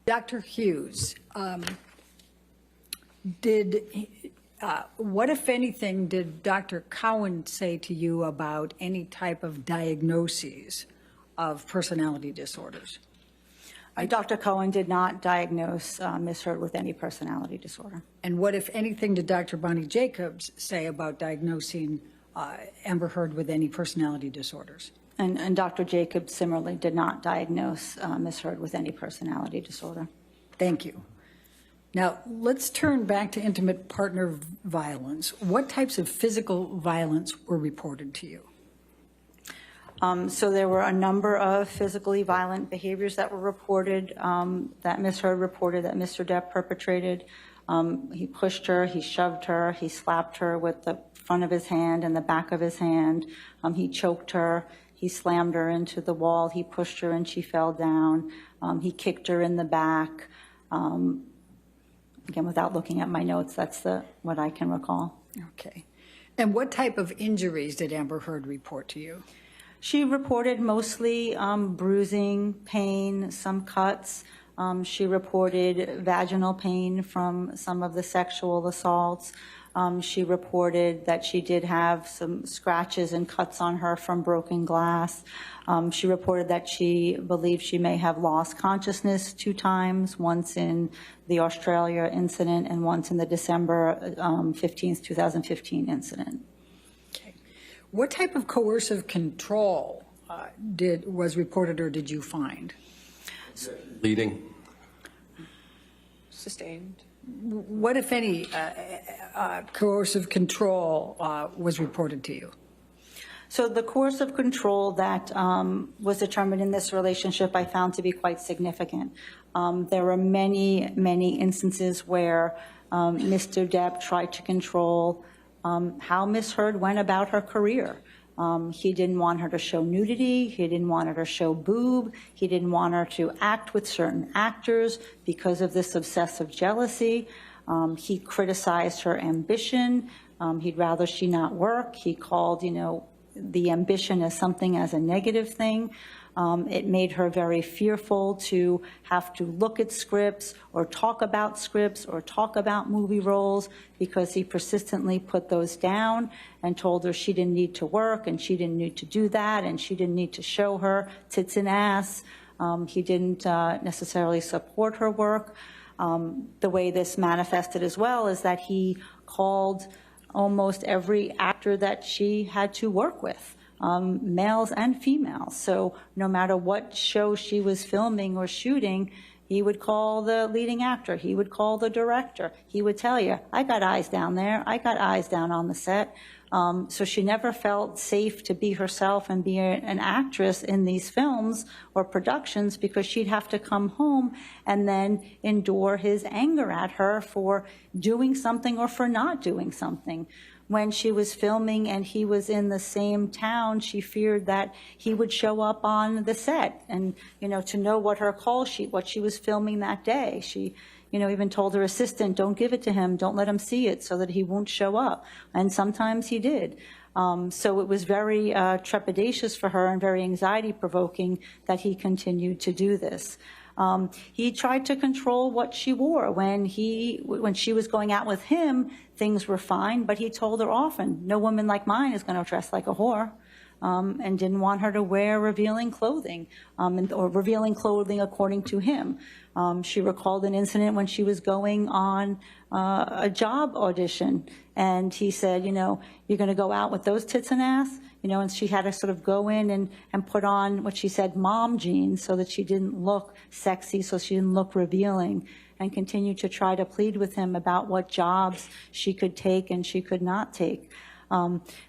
Dr. Hughes, what, if anything, did Dr. Cowan say to you about any type of diagnoses of personality disorders? Dr. Cohen did not diagnose Ms. Heard with any personality disorder. And what, if anything, did Dr. Bonnie Jacobs say about diagnosing Amber Heard with any personality disorders? And Dr. Jacobs similarly did not diagnose Ms. Heard with any personality disorder. Thank you. Now, let's turn back to intimate partner violence. What types of physical violence were reported to you? So there were a number of physically violent behaviors that were reported, that Ms. Heard reported that Mr. Depp perpetrated. He pushed her, he shoved her, he slapped her with the front of his hand and the back of his hand. He choked her, he slammed her into the wall, he pushed her and she fell down. He kicked her in the back. Again, without looking at my notes, that's what I can recall. Okay. And what type of injuries did Amber Heard report to you? She reported mostly bruising, pain, some cuts. She reported vaginal pain from some of the sexual assaults. She reported that she did have some scratches and cuts on her from broken glass. She reported that she believed she may have lost consciousness 2 times, once in the Australia incident and once in the December 15th, 2015 incident. What type of coercive control was reported or did you find? Leading. Sustained. What, if any, coercive control was reported to you? So the coercive control that was determined in this relationship I found to be quite significant. There were many, many instances where Mr. Depp tried to control how Ms. Heard went about her career. He didn't want her to show nudity. He didn't want her to show boob. He didn't want her to act with certain actors because of this obsessive jealousy. He criticized her ambition. He'd rather she not work. He called, the ambition as something as a negative thing. It made her very fearful to have to look at scripts or talk about movie roles because he persistently put those down and told her she didn't need to work and she didn't need to do that and she didn't need to show her tits and ass. He didn't necessarily support her work. The way this manifested as well is that he called almost every actor that she had to work with, males and females. So no matter what show she was filming or shooting, he would call the leading actor, he would call the director, he would tell you, I got eyes down there, I got eyes down on the set. So she never felt safe to be herself and be an actress in these films or productions because she'd have to come home and then endure his anger at her for doing something or for not doing something. When she was filming and he was in the same town, she feared that he would show up on the set and, to know what her call sheet, what she was filming that day. She even told her assistant, don't give it to him, don't let him see it so that he won't show up. And sometimes he did. So it was very trepidatious for her and very anxiety-provoking that he continued to do this. He tried to control what she wore. When she was going out with him, things were fine, but he told her often, no woman like mine is going to dress like a whore. And didn't want her to wear revealing clothing, or revealing clothing according to him. She recalled an incident when she was going on a job audition, and he said, you're going to go out with those tits and ass? And she had to sort of go in and put on what she said, mom jeans, so that she didn't look sexy, so she didn't look revealing, and continue to try to plead with him about what jobs she could take and she could not take.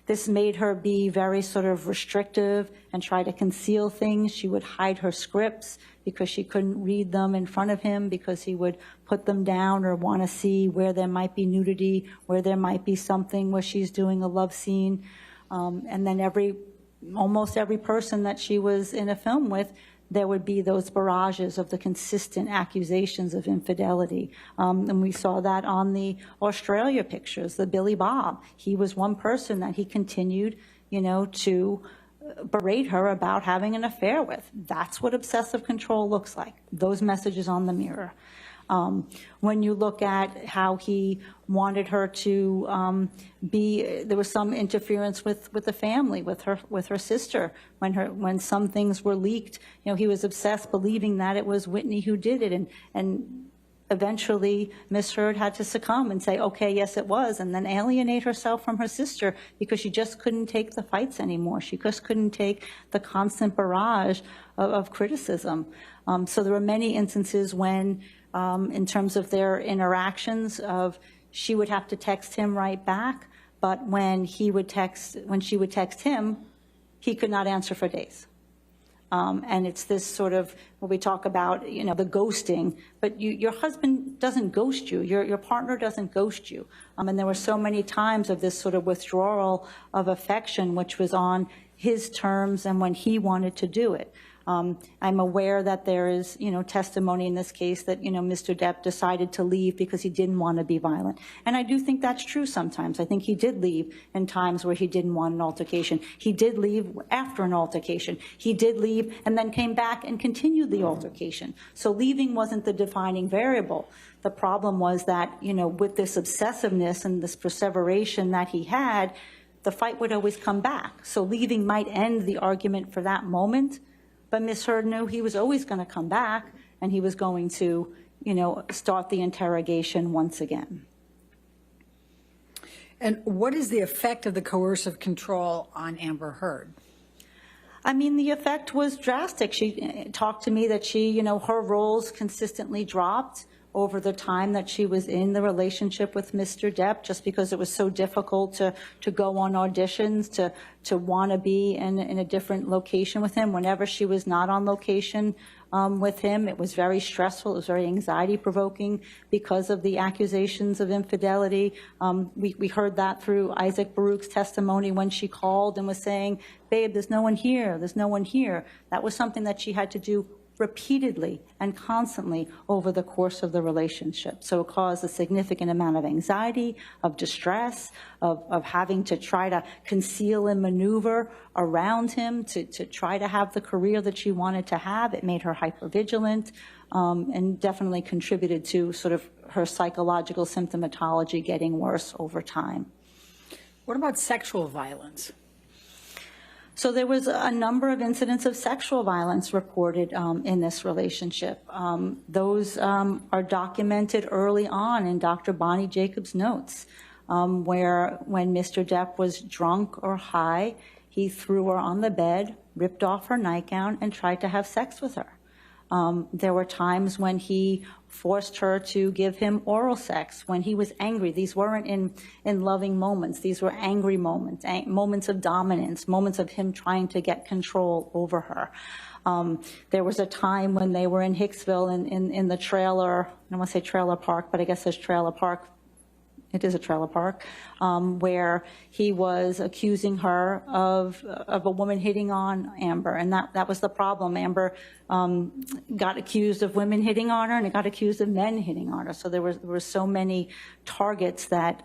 This made her be very sort of restrictive and try to conceal things. She would hide her scripts because she couldn't read them in front of him because he would put them down or want to see where there might be nudity, where there might be something where she's doing a love scene. And then almost every person that she was in a film with, there would be those barrages of the consistent accusations of infidelity. And we saw that on the Australia pictures, the Billy Bob. He was one person that he continued, to berate her about having an affair with. That's what obsessive control looks like, those messages on the mirror. When you look at how he wanted her to there was some interference with the family, with her sister, when some things were leaked, he was obsessed, believing that it was Whitney who did it, and eventually Miss Heard had to succumb and say, okay, yes, it was, and then alienate herself from her sister because she just couldn't take the fights anymore. She just couldn't take the constant barrage of criticism. So there were many instances when, in terms of their interactions, she would have to text him right back, but when she would text him, he could not answer for days. And it's this sort of, when we talk about, the ghosting, but your husband doesn't ghost you, your partner doesn't ghost you. And there were so many times of this sort of withdrawal of affection, which was on his terms and when he wanted to do it. I'm aware that there is, testimony in this case that, Mr. Depp decided to leave because he didn't want to be violent. And I do think that's true sometimes. I think he did leave in times where he didn't want an altercation. He did leave after an altercation. He did leave and then came back and continued the altercation. So leaving wasn't the defining variable. The problem was that, with this obsessiveness and this perseveration that he had, the fight would always come back. So leaving might end the argument for that moment, but Ms. Heard knew he was always going to come back, and he was going to, start the interrogation once again. And what is the effect of the coercive control on Amber Heard? I mean, the effect was drastic. She talked to me that her roles consistently dropped over the time that she was in the relationship with Mr. Depp, just because it was so difficult to go on auditions, to want to be in a different location with him. Whenever she was not on location with him, it was very stressful. It was very anxiety-provoking because of the accusations of infidelity. We heard that through Isaac Baruch's testimony when she called and was saying, babe, there's no one here, there's no one here. That was something that she had to do repeatedly and constantly over the course of the relationship. So it caused a significant amount of anxiety, of distress, of having to try to conceal and maneuver around him to try to have the career that she wanted to have. It made her hypervigilant, and definitely contributed to sort of her psychological symptomatology getting worse over time. What about sexual violence? So there was a number of incidents of sexual violence reported in this relationship. Those are documented early on in Dr. Bonnie Jacobs' notes, where when Mr. Depp was drunk or high, he threw her on the bed, ripped off her nightgown, and tried to have sex with her. There were times when he forced her to give him oral sex when he was angry. These weren't in loving moments. These were angry moments, moments of dominance, moments of him trying to get control over her. There was a time when they were in Hicksville in the trailer, I don't want to say trailer park, but I guess there's trailer park. It is a trailer park, where he was accusing her of a woman hitting on Amber, and that was the problem. Amber got accused of women hitting on her, and it got accused of men hitting on her. So there were so many targets that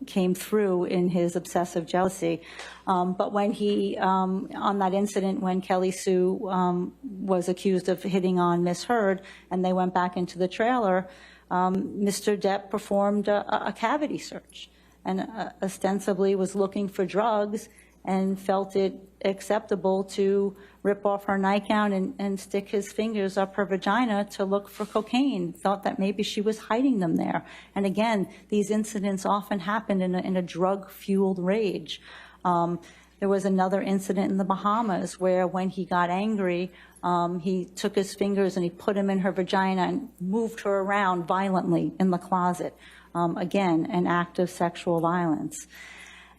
came through in his obsessive jealousy. But when he, on that incident when Kelly Sue was accused of hitting on Miss Heard, and they went back into the trailer, Mr. Depp performed a cavity search and ostensibly was looking for drugs and felt it acceptable to rip off her nightgown and stick his fingers up her vagina to look for cocaine, thought that maybe she was hiding them there. And again, these incidents often happened in a drug-fueled rage. There was another incident in the Bahamas where when he got angry, he took his fingers and he put them in her vagina and moved her around violently in the closet. Again, an act of sexual violence.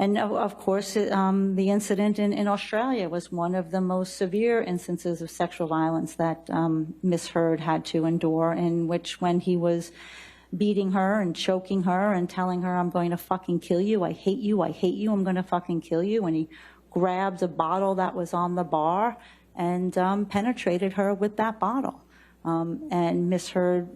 And of course, the incident in Australia was one of the most severe instances of sexual violence that Miss Heard had to endure, in which when he was beating her and choking her and telling her, I'm going to fucking kill you, I hate you, I'm going to fucking kill you, and he grabbed a bottle that was on the bar and penetrated her with that bottle. And Miss Heard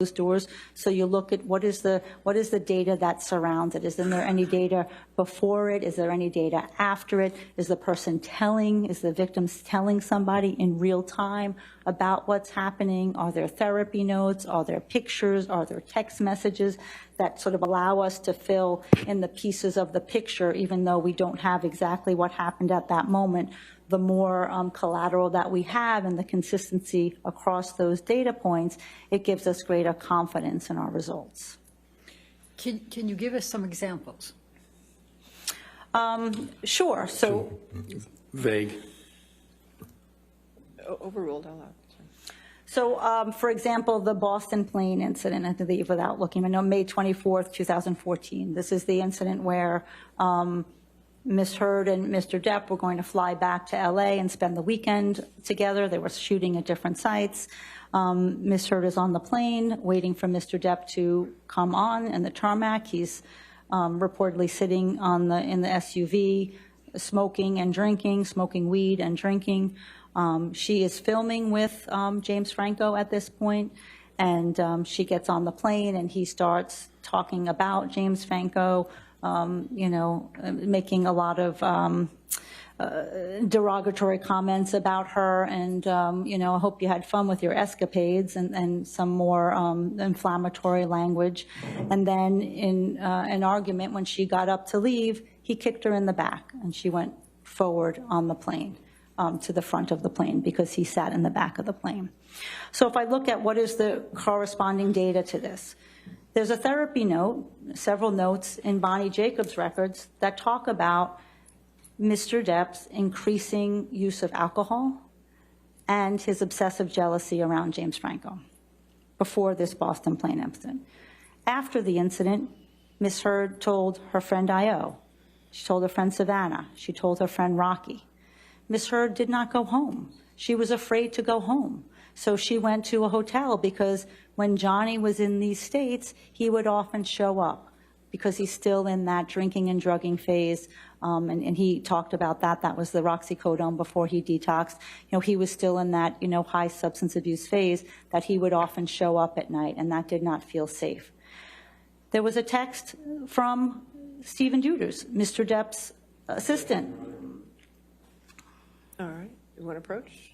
doors. So you look at what is the data that surrounds it. Is there any data before it? Is there any data after it? Is the victim telling somebody in real time about what's happening? Are there therapy notes? Are there pictures? Are there text messages that sort of allow us to fill in the pieces of the picture, even though we don't have exactly what happened at that moment? The more collateral that we have and the consistency across those data points, it gives us greater confidence in our results. Can you give us some examples? Sure. So, Vague. Overruled, I'll allow. So, for example, the Boston plane incident, I believe, without looking, I know May 24th, 2014. This is the incident where Ms. Heard and Mr. Depp were going to fly back to LA and spend the weekend together. They were shooting at different sites. Ms. Heard is on the plane waiting for Mr. Depp to come on in the tarmac. He's reportedly sitting in the SUV, smoking and drinking, smoking weed and drinking. She is filming with James Franco at this point, and she gets on the plane and he starts talking about James Franco, making a lot of derogatory comments about her, and I hope you had fun with your escapades, and some more inflammatory language. And then in an argument, when she got up to leave, he kicked her in the back, and she went forward on the plane to the front of the plane because he sat in the back of the plane. So if I look at what is the corresponding data to this, there's a therapy note, several notes in Bonnie Jacobs' records that talk about Mr. Depp's increasing use of alcohol and his obsessive jealousy around James Franco before this Boston plane incident. After the incident, Ms. Heard told her friend Io, she told her friend Savannah, she told her friend Rocky. Ms. Heard did not go home. She was afraid to go home. So she went to a hotel because when Johnny was in these states, he would often show up because he's still in that drinking and drugging phase. And he talked about that. That was the roxicodone before he detoxed. He was still in that, high substance abuse phase that he would often show up at night, and that did not feel safe. There was a text from Stephen Duders, Mr. Depp's assistant. All right, you want to approach?